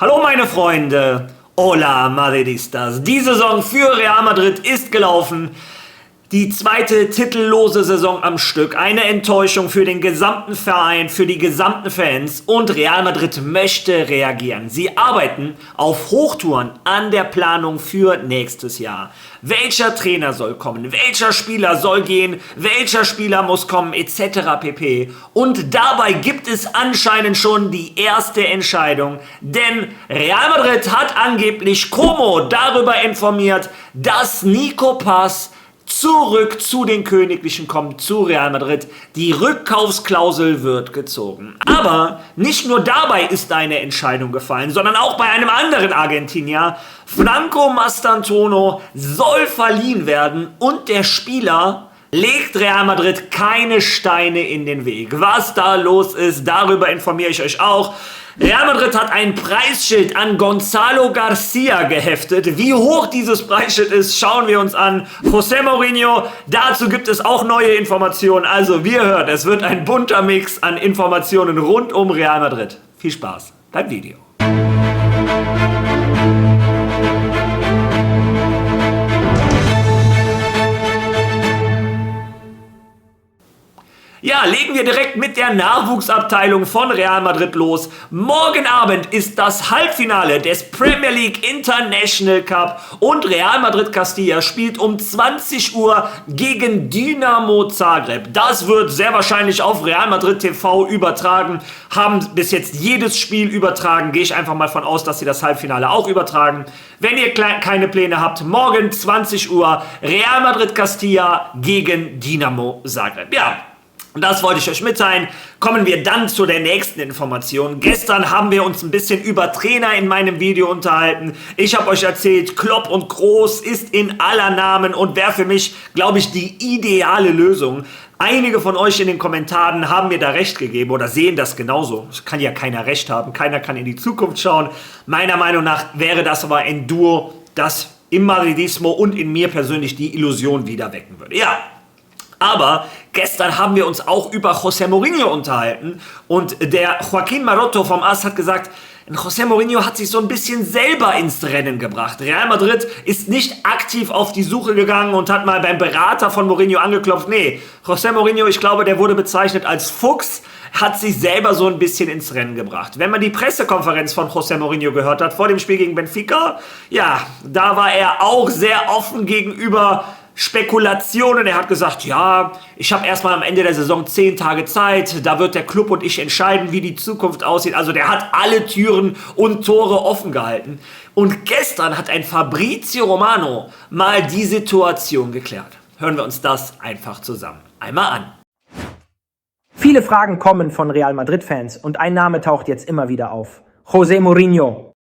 Hallo meine Freunde, hola Madridistas. Die Saison für Real Madrid ist gelaufen. Die zweite titellose Saison am Stück. Eine Enttäuschung für den gesamten Verein, für die gesamten Fans. Und Real Madrid möchte reagieren. Sie arbeiten auf Hochtouren an der Planung für nächstes Jahr. Welcher Trainer soll kommen? Welcher Spieler soll gehen? Welcher Spieler muss kommen? Etc. pp. Und dabei gibt es anscheinend schon die erste Entscheidung. Denn Real Madrid hat angeblich Como darüber informiert, dass Nico Paz zurück zu den Königlichen kommt, zu Real Madrid. Die Rückkaufsklausel wird gezogen. Aber nicht nur dabei ist eine Entscheidung gefallen, sondern auch bei einem anderen Argentinier. Franco Mastantuono soll verliehen werden und der Spieler legt Real Madrid keine Steine in den Weg. Was da los ist, darüber informiere ich euch auch. Real Madrid hat ein Preisschild an Gonzalo Garcia geheftet. Wie hoch dieses Preisschild ist, schauen wir uns an. José Mourinho, dazu gibt es auch neue Informationen. Also, wie ihr hört, es wird ein bunter Mix an Informationen rund um Real Madrid. Viel Spaß beim Video. Ja, legen wir direkt mit der Nachwuchsabteilung von Real Madrid los. Morgen Abend ist das Halbfinale des Premier League International Cup und Real Madrid Castilla spielt um 20 Uhr gegen Dinamo Zagreb. Das wird sehr wahrscheinlich auf Real Madrid TV übertragen. Haben bis jetzt jedes Spiel übertragen. Gehe ich einfach mal von aus, dass sie das Halbfinale auch übertragen. Wenn ihr keine Pläne habt, morgen 20 Uhr Real Madrid Castilla gegen Dinamo Zagreb. Ja. Und das wollte ich euch mitteilen. Kommen wir dann zu der nächsten Information. Gestern haben wir uns ein bisschen über Trainer in meinem Video unterhalten. Ich habe euch erzählt, Klopp und Kroos ist in aller Namen und wäre für mich, glaube ich, die ideale Lösung. Einige von euch in den Kommentaren haben mir da recht gegeben oder sehen das genauso. Es kann ja keiner recht haben, keiner kann in die Zukunft schauen. Meiner Meinung nach wäre das aber ein Duo, das im Madridismo und in mir persönlich die Illusion wieder wecken würde. Ja. Aber gestern haben wir uns auch über José Mourinho unterhalten und der Joaquín Maroto vom AS hat gesagt, José Mourinho hat sich so ein bisschen selber ins Rennen gebracht. Real Madrid ist nicht aktiv auf die Suche gegangen und hat mal beim Berater von Mourinho angeklopft. Nee, José Mourinho, ich glaube, der wurde bezeichnet als Fuchs, hat sich selber so ein bisschen ins Rennen gebracht. Wenn man die Pressekonferenz von José Mourinho gehört hat vor dem Spiel gegen Benfica, ja, da war er auch sehr offen gegenüber Spekulationen. Er hat gesagt, ja, ich habe erstmal am Ende der Saison 10 Tage Zeit, da wird der Club und ich entscheiden, wie die Zukunft aussieht. Also der hat alle Türen und Tore offen gehalten. Und gestern hat ein Fabrizio Romano mal die Situation geklärt. Hören wir uns das einfach zusammen einmal an. Viele Fragen kommen von Real Madrid-Fans und ein Name taucht jetzt immer wieder auf. José Mourinho.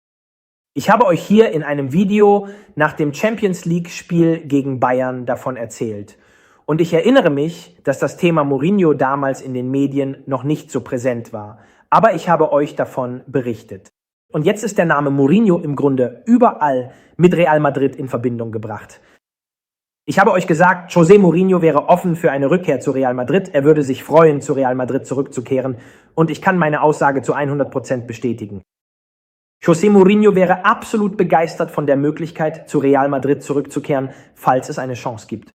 Ich habe euch hier in einem Video nach dem Champions-League-Spiel gegen Bayern davon erzählt. Und ich erinnere mich, dass das Thema Mourinho damals in den Medien noch nicht so präsent war. Aber ich habe euch davon berichtet. Und jetzt ist der Name Mourinho im Grunde überall mit Real Madrid in Verbindung gebracht. Ich habe euch gesagt, José Mourinho wäre offen für eine Rückkehr zu Real Madrid. Er würde sich freuen, zu Real Madrid zurückzukehren. Und ich kann meine Aussage zu 100% bestätigen. José Mourinho wäre absolut begeistert von der Möglichkeit, zu Real Madrid zurückzukehren, falls es eine Chance gibt.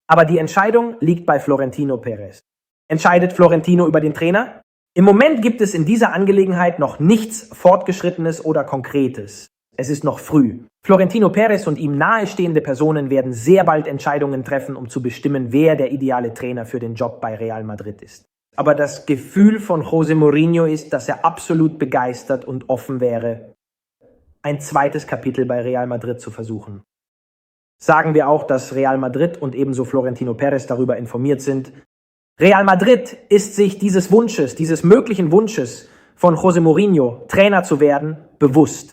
Aber die Entscheidung liegt bei Florentino Pérez. Entscheidet Florentino über den Trainer? Im Moment gibt es in dieser Angelegenheit noch nichts Fortgeschrittenes oder Konkretes. Es ist noch früh. Florentino Pérez und ihm nahestehende Personen werden sehr bald Entscheidungen treffen, um zu bestimmen, wer der ideale Trainer für den Job bei Real Madrid ist. Aber das Gefühl von José Mourinho ist, dass er absolut begeistert und offen wäre, ein zweites Kapitel bei Real Madrid zu versuchen. Sagen wir auch, dass Real Madrid und ebenso Florentino Pérez darüber informiert sind. Real Madrid ist sich dieses Wunsches, dieses möglichen Wunsches von José Mourinho, Trainer zu werden, bewusst.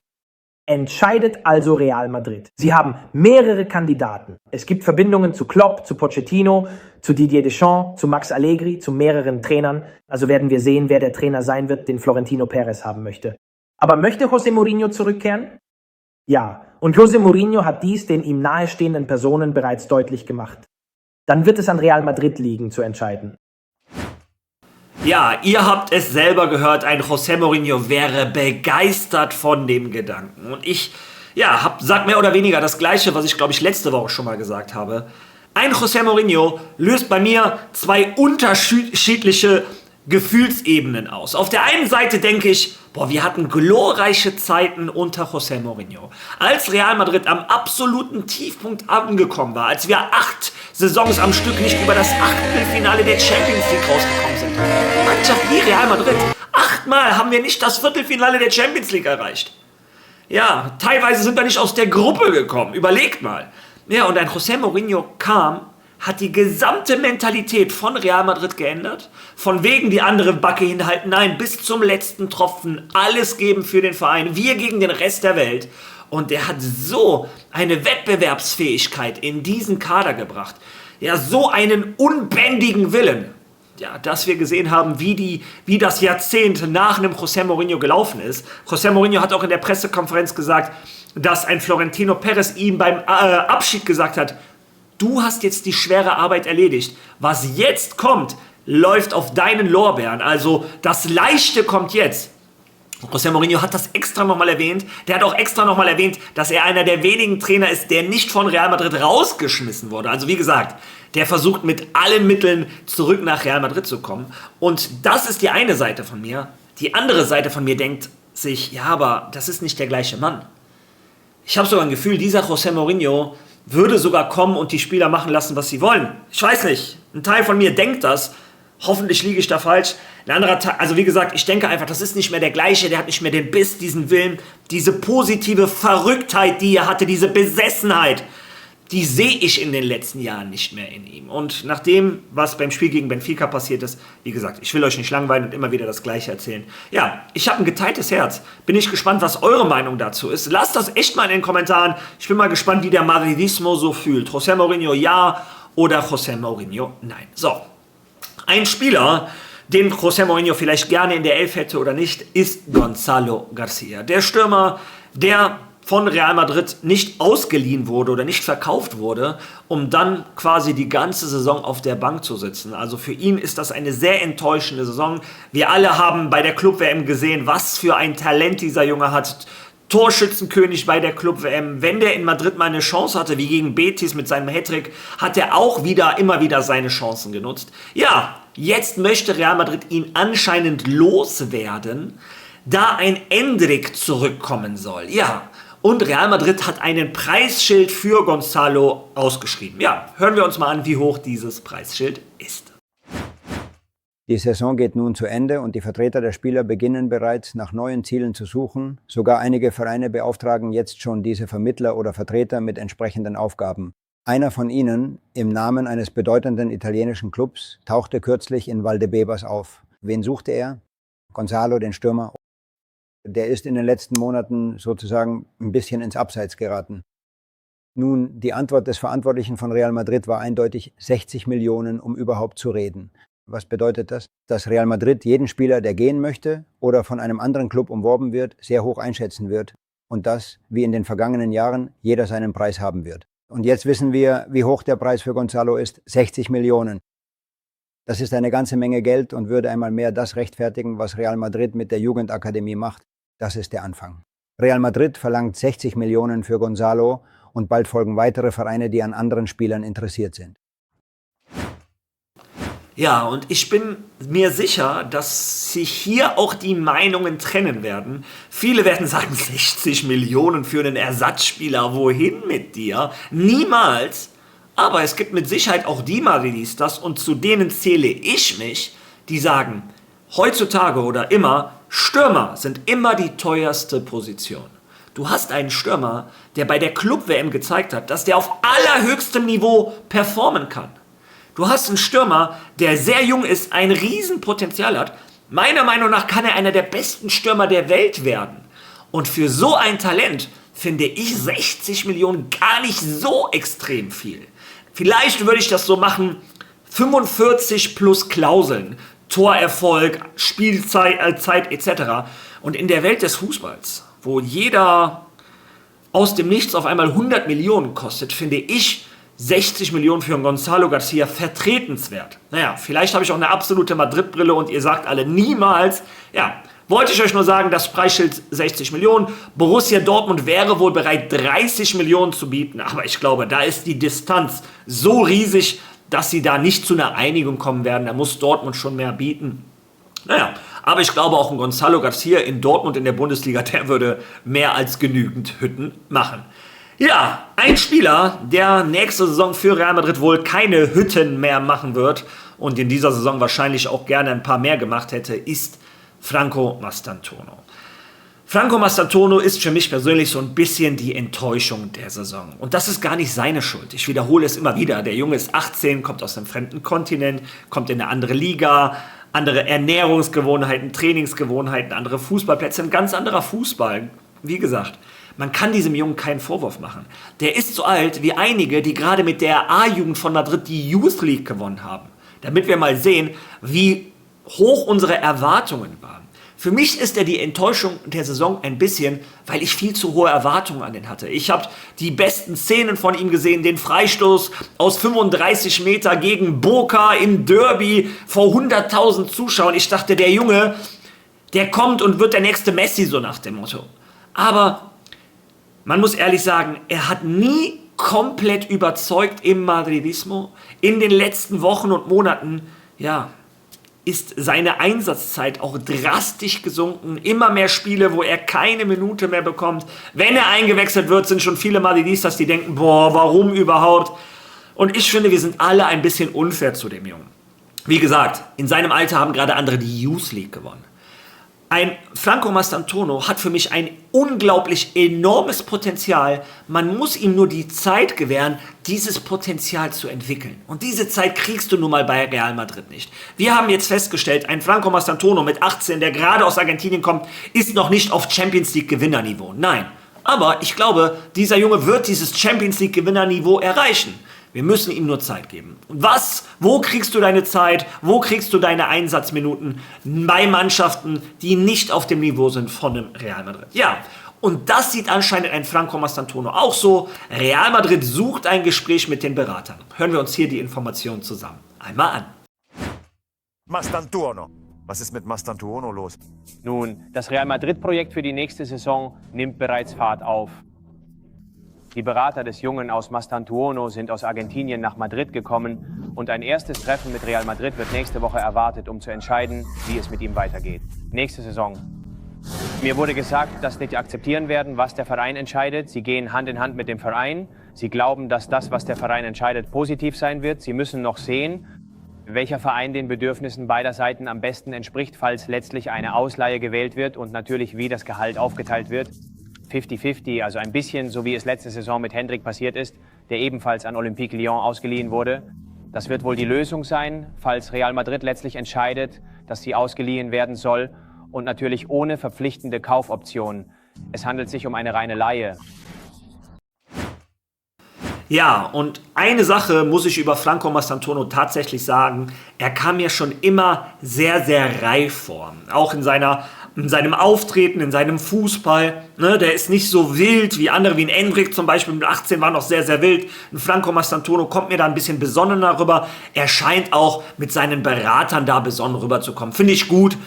Entscheidet also Real Madrid. Sie haben mehrere Kandidaten. Es gibt Verbindungen zu Klopp, zu Pochettino, zu Didier Deschamps, zu Max Allegri, zu mehreren Trainern. Also werden wir sehen, wer der Trainer sein wird, den Florentino Pérez haben möchte. Aber möchte José Mourinho zurückkehren? Ja. Und José Mourinho hat dies den ihm nahestehenden Personen bereits deutlich gemacht. Dann wird es an Real Madrid liegen, zu entscheiden. Ja, ihr habt es selber gehört, ein José Mourinho wäre begeistert von dem Gedanken. Und ich, sag mehr oder weniger das Gleiche, was ich, glaube ich, letzte Woche schon mal gesagt habe. Ein José Mourinho löst bei mir zwei unterschiedliche Gefühlsebenen aus. Auf der einen Seite denke ich, wir hatten glorreiche Zeiten unter José Mourinho. Als Real Madrid am absoluten Tiefpunkt angekommen war, als wir 8 Saisons am Stück nicht über das Achtelfinale der Champions League rausgekommen sind. Mannschaft wie Real Madrid, 8-mal haben wir nicht das Viertelfinale der Champions League erreicht. Ja, teilweise sind wir nicht aus der Gruppe gekommen. Überlegt mal. Ja, und ein José Mourinho kam, hat die gesamte Mentalität von Real Madrid geändert. Von wegen die andere Backe hinhalten. Nein, bis zum letzten Tropfen alles geben für den Verein. Wir gegen den Rest der Welt. Und er hat so eine Wettbewerbsfähigkeit in diesen Kader gebracht. Ja, so einen unbändigen Willen. Ja, dass wir gesehen haben, wie das Jahrzehnt nach einem José Mourinho gelaufen ist. José Mourinho hat auch in der Pressekonferenz gesagt, dass ein Florentino Perez ihm beim Abschied gesagt hat, du hast jetzt die schwere Arbeit erledigt. Was jetzt kommt, läuft auf deinen Lorbeeren. Also das Leichte kommt jetzt. José Mourinho hat das extra nochmal erwähnt. Der hat auch extra nochmal erwähnt, dass er einer der wenigen Trainer ist, der nicht von Real Madrid rausgeschmissen wurde. Also wie gesagt, der versucht mit allen Mitteln zurück nach Real Madrid zu kommen. Und das ist die eine Seite von mir. Die andere Seite von mir denkt sich, ja, aber das ist nicht der gleiche Mann. Ich habe sogar ein Gefühl, dieser José Mourinho würde sogar kommen und die Spieler machen lassen, was sie wollen. Ich weiß nicht. Ein Teil von mir denkt das. Hoffentlich liege ich da falsch. Ein anderer Teil, also wie gesagt, ich denke einfach, das ist nicht mehr der gleiche. Der hat nicht mehr den Biss, diesen Willen, diese positive Verrücktheit, die er hatte, diese Besessenheit. Die sehe ich in den letzten Jahren nicht mehr in ihm. Und nach dem, was beim Spiel gegen Benfica passiert ist, wie gesagt, ich will euch nicht langweilen und immer wieder das Gleiche erzählen. Ja, ich habe ein geteiltes Herz. Bin ich gespannt, was eure Meinung dazu ist. Lasst das echt mal in den Kommentaren. Ich bin mal gespannt, wie der Madridismo so fühlt. José Mourinho ja oder José Mourinho nein. So, ein Spieler, den José Mourinho vielleicht gerne in der Elf hätte oder nicht, ist Gonzalo Garcia. Der Stürmer, der von Real Madrid nicht ausgeliehen wurde oder nicht verkauft wurde, um dann quasi die ganze Saison auf der Bank zu sitzen. Also für ihn ist das eine sehr enttäuschende Saison. Wir alle haben bei der Club-WM gesehen, was für ein Talent dieser Junge hat. Torschützenkönig bei der Club-WM. Wenn der in Madrid mal eine Chance hatte, wie gegen Betis mit seinem Hattrick, hat er auch immer wieder seine Chancen genutzt. Ja, jetzt möchte Real Madrid ihn anscheinend loswerden, da ein Endrick zurückkommen soll. Ja, und Real Madrid hat einen Preisschild für Gonzalo ausgeschrieben. Ja, hören wir uns mal an, wie hoch dieses Preisschild ist. Die Saison geht nun zu Ende und die Vertreter der Spieler beginnen bereits nach neuen Zielen zu suchen. Sogar einige Vereine beauftragen jetzt schon diese Vermittler oder Vertreter mit entsprechenden Aufgaben. Einer von ihnen, im Namen eines bedeutenden italienischen Clubs, tauchte kürzlich in Valdebebas auf. Wen suchte er? Gonzalo, den Stürmer. Der ist in den letzten Monaten sozusagen ein bisschen ins Abseits geraten. Nun, die Antwort des Verantwortlichen von Real Madrid war eindeutig 60 Millionen, um überhaupt zu reden. Was bedeutet das? Dass Real Madrid jeden Spieler, der gehen möchte oder von einem anderen Club umworben wird, sehr hoch einschätzen wird und dass, wie in den vergangenen Jahren, jeder seinen Preis haben wird. Und jetzt wissen wir, wie hoch der Preis für Gonzalo ist, 60 Millionen. Das ist eine ganze Menge Geld und würde einmal mehr das rechtfertigen, was Real Madrid mit der Jugendakademie macht. Das ist der Anfang. Real Madrid verlangt 60 Millionen für Gonzalo und bald folgen weitere Vereine, die an anderen Spielern interessiert sind. Ja, und ich bin mir sicher, dass sich hier auch die Meinungen trennen werden. Viele werden sagen, 60 Millionen für einen Ersatzspieler, wohin mit dir? Niemals. Aber es gibt mit Sicherheit auch die Madridistas, und zu denen zähle ich mich, die sagen, heutzutage oder immer, Stürmer sind immer die teuerste Position. Du hast einen Stürmer, der bei der Club-WM gezeigt hat, dass der auf allerhöchstem Niveau performen kann. Du hast einen Stürmer, der sehr jung ist, ein Riesenpotenzial hat. Meiner Meinung nach kann er einer der besten Stürmer der Welt werden. Und für so ein Talent finde ich 60 Millionen gar nicht so extrem viel. Vielleicht würde ich das so machen, 45 plus Klauseln. Torerfolg, Spielzeit etc. Und in der Welt des Fußballs, wo jeder aus dem Nichts auf einmal 100 Millionen kostet, finde ich, 60 Millionen für einen Gonzalo Garcia vertretenswert. Naja, vielleicht habe ich auch eine absolute Madrid-Brille und ihr sagt alle niemals, ja, wollte ich euch nur sagen, das Preisschild 60 Millionen. Borussia Dortmund wäre wohl bereit, 30 Millionen zu bieten. Aber ich glaube, da ist die Distanz so riesig, dass sie da nicht zu einer Einigung kommen werden. Da muss Dortmund schon mehr bieten. Naja, aber ich glaube auch ein Gonzalo Garcia in Dortmund in der Bundesliga, der würde mehr als genügend Hütten machen. Ja, ein Spieler, der nächste Saison für Real Madrid wohl keine Hütten mehr machen wird und in dieser Saison wahrscheinlich auch gerne ein paar mehr gemacht hätte, ist Franco Mastantuono. Franco Mastantuono ist für mich persönlich so ein bisschen die Enttäuschung der Saison. Und das ist gar nicht seine Schuld. Ich wiederhole es immer wieder. Der Junge ist 18, kommt aus einem fremden Kontinent, kommt in eine andere Liga, andere Ernährungsgewohnheiten, Trainingsgewohnheiten, andere Fußballplätze, ein ganz anderer Fußball. Wie gesagt, man kann diesem Jungen keinen Vorwurf machen. Der ist so alt wie einige, die gerade mit der A-Jugend von Madrid die Youth League gewonnen haben. Damit wir mal sehen, wie hoch unsere Erwartungen waren. Für mich ist er die Enttäuschung der Saison ein bisschen, weil ich viel zu hohe Erwartungen an den hatte. Ich habe die besten Szenen von ihm gesehen, den Freistoß aus 35 Meter gegen Boca im Derby vor 100.000 Zuschauern. Ich dachte, der Junge, der kommt und wird der nächste Messi, so nach dem Motto. Aber man muss ehrlich sagen, er hat nie komplett überzeugt im Madridismo. In den letzten Wochen und Monaten, ja, ist seine Einsatzzeit auch drastisch gesunken. Immer mehr Spiele, wo er keine Minute mehr bekommt. Wenn er eingewechselt wird, sind schon viele Madridistas, die denken, boah, warum überhaupt? Und ich finde, wir sind alle ein bisschen unfair zu dem Jungen. Wie gesagt, in seinem Alter haben gerade andere die Youth League gewonnen. Ein Franco Mastantuono hat für mich ein unglaublich enormes Potenzial. Man muss ihm nur die Zeit gewähren, dieses Potenzial zu entwickeln. Und diese Zeit kriegst du nun mal bei Real Madrid nicht. Wir haben jetzt festgestellt, ein Franco Mastantuono mit 18, der gerade aus Argentinien kommt, ist noch nicht auf Champions League Gewinnerniveau. Nein, aber ich glaube, dieser Junge wird dieses Champions League Gewinnerniveau erreichen. Wir müssen ihm nur Zeit geben. Und wo kriegst du deine Zeit? Wo kriegst du deine Einsatzminuten? Bei Mannschaften, die nicht auf dem Niveau sind von dem Real Madrid. Ja, und das sieht anscheinend ein Franco Mastantuono auch so. Real Madrid sucht ein Gespräch mit den Beratern. Hören wir uns hier die Informationen zusammen einmal an. Mastantuono. Was ist mit Mastantuono los? Nun, das Real Madrid-Projekt für die nächste Saison nimmt bereits Fahrt auf. Die Berater des Jungen aus Mastantuono sind aus Argentinien nach Madrid gekommen und ein erstes Treffen mit Real Madrid wird nächste Woche erwartet, um zu entscheiden, wie es mit ihm weitergeht. Nächste Saison. Mir wurde gesagt, dass sie nicht akzeptieren werden, was der Verein entscheidet. Sie gehen Hand in Hand mit dem Verein. Sie glauben, dass das, was der Verein entscheidet, positiv sein wird. Sie müssen noch sehen, welcher Verein den Bedürfnissen beider Seiten am besten entspricht, falls letztlich eine Ausleihe gewählt wird und natürlich, wie das Gehalt aufgeteilt wird. 50-50, also ein bisschen so wie es letzte Saison mit Hendrik passiert ist, der ebenfalls an Olympique Lyon ausgeliehen wurde. Das wird wohl die Lösung sein, falls Real Madrid letztlich entscheidet, dass sie ausgeliehen werden soll und natürlich ohne verpflichtende Kaufoptionen. Es handelt sich um eine reine Leihe. Ja, und eine Sache muss ich über Franco Mastantuono tatsächlich sagen. Er kam mir schon immer sehr, sehr reif vor. Auch in seinem Auftreten, in seinem Fußball. Ne, der ist nicht so wild wie andere, wie ein Endrick zum Beispiel mit 18 war noch sehr, sehr wild. Ein Franco Mastantuono kommt mir da ein bisschen besonnener rüber. Er scheint auch mit seinen Beratern da besonnen rüberzukommen. Finde ich gut.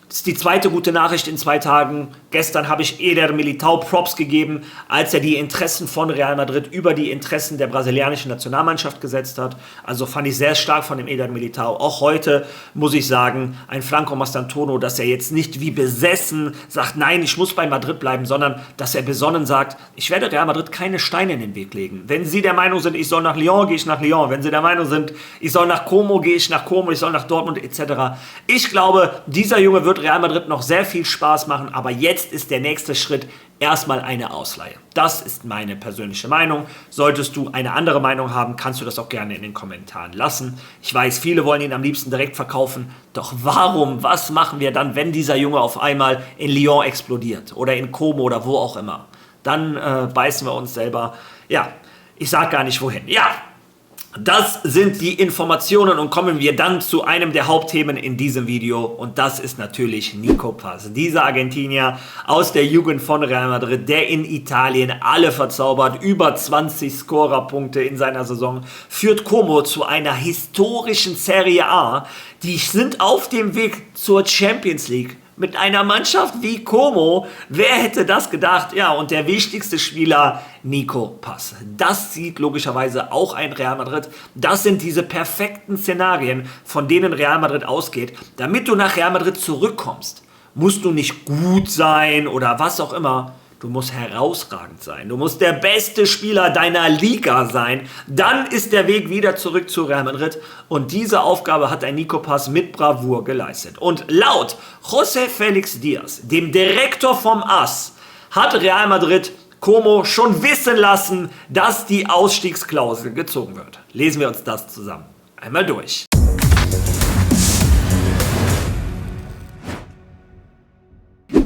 Das ist die zweite gute Nachricht in 2 Tagen. Gestern habe ich Eder Militão Props gegeben, als er die Interessen von Real Madrid über die Interessen der brasilianischen Nationalmannschaft gesetzt hat. Also fand ich sehr stark von dem Eder Militão. Auch heute muss ich sagen, ein Franco Mastantuono, dass er jetzt nicht wie besessen sagt, nein, ich muss bei Madrid bleiben, sondern dass er besonnen sagt, ich werde Real Madrid keine Steine in den Weg legen. Wenn Sie der Meinung sind, ich soll nach Lyon, gehe ich nach Lyon. Wenn Sie der Meinung sind, ich soll nach Como, gehe ich nach Como, ich soll nach Dortmund etc. Ich glaube, dieser Junge wird Real Madrid noch sehr viel Spaß machen, aber jetzt ist der nächste Schritt erstmal eine Ausleihe. Das ist meine persönliche Meinung. Solltest du eine andere Meinung haben, kannst du das auch gerne in den Kommentaren lassen. Ich weiß, viele wollen ihn am liebsten direkt verkaufen. Doch warum? Was machen wir dann, wenn dieser Junge auf einmal in Lyon explodiert oder in Como oder wo auch immer? Dann beißen wir uns selber. Ja, ich sag gar nicht wohin. Ja, Das sind die Informationen und kommen wir dann zu einem der Hauptthemen in diesem Video und das ist natürlich Nico Paz. Dieser Argentinier aus der Jugend von Real Madrid, der in Italien alle verzaubert, über 20 Scorerpunkte in seiner Saison, führt Como zu einer historischen Serie A. Die sind auf dem Weg zur Champions League. Mit einer Mannschaft wie Como, wer hätte das gedacht? Ja, und der wichtigste Spieler, Nico Paz. Das sieht logischerweise auch ein Real Madrid. Das sind diese perfekten Szenarien, von denen Real Madrid ausgeht. Damit du nach Real Madrid zurückkommst, musst du nicht gut sein oder was auch immer. Du musst herausragend sein. Du musst der beste Spieler deiner Liga sein. Dann ist der Weg wieder zurück zu Real Madrid. Und diese Aufgabe hat ein Nico Paz mit Bravour geleistet. Und laut José Félix Díaz, dem Direktor vom AS, hat Real Madrid Como schon wissen lassen, dass die Ausstiegsklausel gezogen wird. Lesen wir uns das zusammen einmal durch.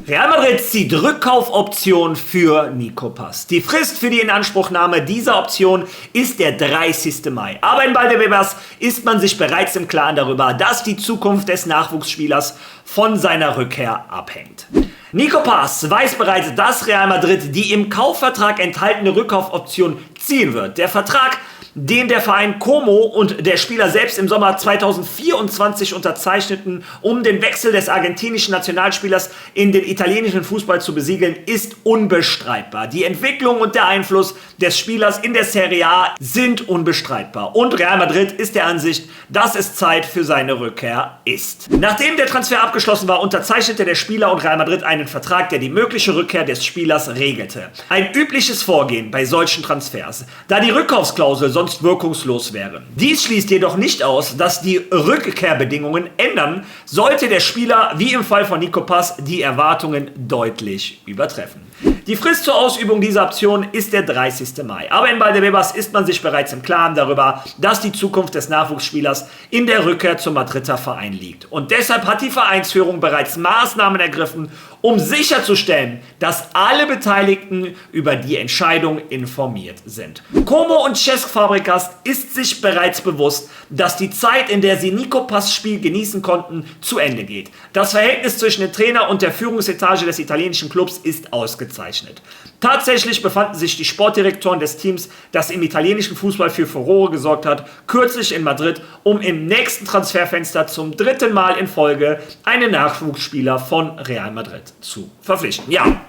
Real Madrid zieht Rückkaufoption für Nico Paz. Die Frist für die Inanspruchnahme dieser Option ist der 30. Mai. Aber in Valdebebas ist man sich bereits im Klaren darüber, dass die Zukunft des Nachwuchsspielers von seiner Rückkehr abhängt. Nico Paz weiß bereits, dass Real Madrid die im Kaufvertrag enthaltene Rückkaufoption ziehen wird. Der Vertrag, den der Verein Como und der Spieler selbst im Sommer 2024 unterzeichneten, um den Wechsel des argentinischen Nationalspielers in den italienischen Fußball zu besiegeln, ist unbestreitbar. Die Entwicklung und der Einfluss des Spielers in der Serie A sind unbestreitbar. Und Real Madrid ist der Ansicht, dass es Zeit für seine Rückkehr ist. Nachdem der Transfer abgeschlossen war, unterzeichnete der Spieler und Real Madrid einen Vertrag, der die mögliche Rückkehr des Spielers regelte. Ein übliches Vorgehen bei solchen Transfers, da die Rückkaufsklausel sonst wirkungslos wäre. Dies schließt jedoch nicht aus, dass die Rückkehrbedingungen ändern, sollte der Spieler, wie im Fall von Nico Paz, die Erwartungen deutlich übertreffen. Die Frist zur Ausübung dieser Option ist der 30. Mai. Aber in Valdebebas ist man sich bereits im Klaren darüber, dass die Zukunft des Nachwuchsspielers in der Rückkehr zum Madrider Verein liegt. Und deshalb hat die Vereinsführung bereits Maßnahmen ergriffen, um sicherzustellen, dass alle Beteiligten über die Entscheidung informiert sind. Como und Cesc Fábregas ist sich bereits bewusst, dass die Zeit, in der sie Nico Paz Spiel genießen konnten, zu Ende geht. Das Verhältnis zwischen dem Trainer und der Führungsetage des italienischen Clubs ist ausgezeichnet. Tatsächlich befanden sich die Sportdirektoren des Teams, das im italienischen Fußball für Furore gesorgt hat, kürzlich in Madrid, um im nächsten Transferfenster zum 3. Mal in Folge einen Nachwuchsspieler von Real Madrid zu verpflichten. Ja,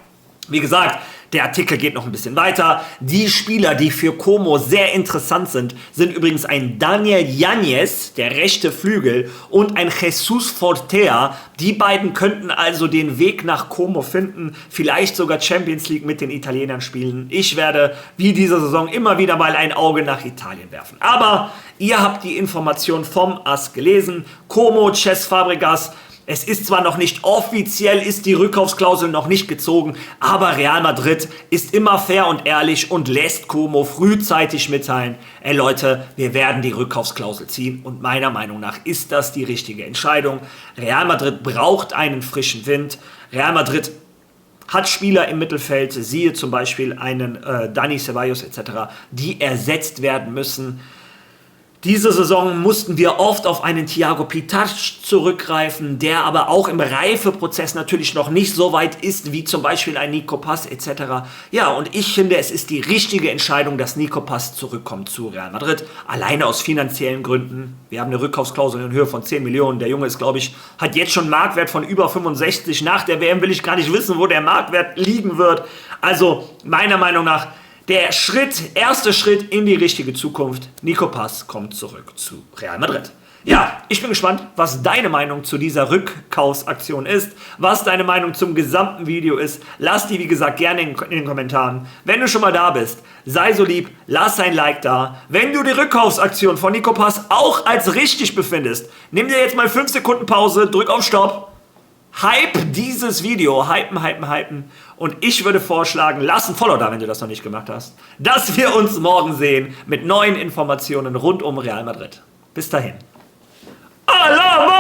wie gesagt, der Artikel geht noch ein bisschen weiter. Die Spieler, die für Como sehr interessant sind, sind übrigens ein Daniel Yáñez, der rechte Flügel, und ein Jesús Fortea. Die beiden könnten also den Weg nach Como finden, vielleicht sogar Champions League mit den Italienern spielen. Ich werde, wie diese Saison, immer wieder mal ein Auge nach Italien werfen. Aber ihr habt die Information vom AS gelesen. Como, Cesc Fábregas. Es ist zwar noch nicht offiziell, ist die Rückkaufsklausel noch nicht gezogen, aber Real Madrid ist immer fair und ehrlich und lässt Como frühzeitig mitteilen, ey Leute, wir werden die Rückkaufsklausel ziehen und meiner Meinung nach ist das die richtige Entscheidung. Real Madrid braucht einen frischen Wind. Real Madrid hat Spieler im Mittelfeld, siehe zum Beispiel einen Dani Ceballos etc., die ersetzt werden müssen. Diese Saison mussten wir oft auf einen Thiago Pitach zurückgreifen, der aber auch im Reifeprozess natürlich noch nicht so weit ist, wie zum Beispiel ein Nico Paz etc. Ja, und ich finde, es ist die richtige Entscheidung, dass Nico Paz zurückkommt zu Real Madrid. Alleine aus finanziellen Gründen. Wir haben eine Rückkaufsklausel in Höhe von 10 Millionen. Der Junge ist, glaube ich, hat jetzt schon einen Marktwert von über 65. Nach der WM will ich gar nicht wissen, wo der Marktwert liegen wird. Also, meiner Meinung nach, der erste Schritt in die richtige Zukunft. Nico Paz kommt zurück zu Real Madrid. Ja, ich bin gespannt, was deine Meinung zu dieser Rückkaufsaktion ist, was deine Meinung zum gesamten Video ist. Lass die, wie gesagt, gerne in den Kommentaren. Wenn du schon mal da bist, sei so lieb, lass ein Like da. Wenn du die Rückkaufsaktion von Nico Paz auch als richtig befindest, nimm dir jetzt mal 5 Sekunden Pause, drück auf Stopp. Hype dieses Video, hypen. Und ich würde vorschlagen, lass ein Follow da, wenn du das noch nicht gemacht hast, dass wir uns morgen sehen mit neuen Informationen rund um Real Madrid. Bis dahin. Allah!